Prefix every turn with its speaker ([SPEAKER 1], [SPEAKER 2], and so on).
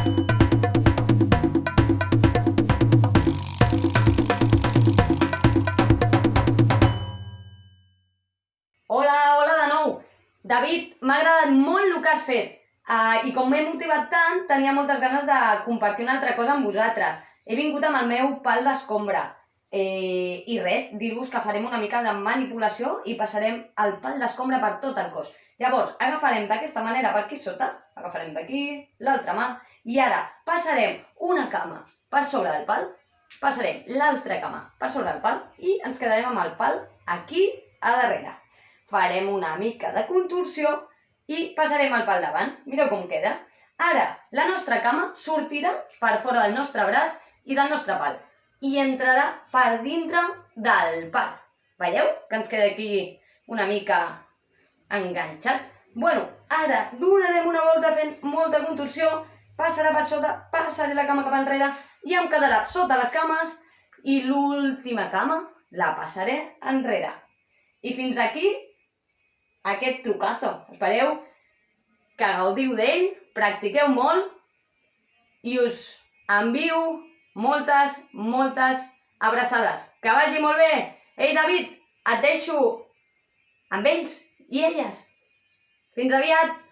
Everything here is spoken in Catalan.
[SPEAKER 1] Hola de nou. David, m'ha agradat molt el que has fet. I com m'he motivat tant, tenia moltes ganes de compartir una altra cosa amb vosaltres. He vingut amb el meu pal d'escombra. I res, dir-vos que farem una mica de manipulació i passarem el pal d'escombra per tot el cos. Llavors, agafarem d'aquesta manera per aquí sota, agafarem d'aquí, l'altra mà, i ara passarem una cama per sobre del pal, passarem l'altra cama per sobre del pal i ens quedarem amb el pal aquí a darrere. Farem una mica de contorsió i passarem el pal davant. Mireu com queda. Ara, la nostra cama sortirà per fora del nostre braç i del nostre pal i entrarà per dintre del pal. Veieu que ens queda aquí una mica enganxat? Bueno, ara donarem una volta fent molta contorsió, passarà per sota, passaré la cama cap enrere i em quedarà sota les cames i l'última cama la passaré enrere. I fins aquí aquest trucazo. Espereu que gaudiu d'ell, practiqueu molt i us envio moltes abraçades. Que vagi molt bé! Ei, David, et deixo amb ells i elles. Fins aviat!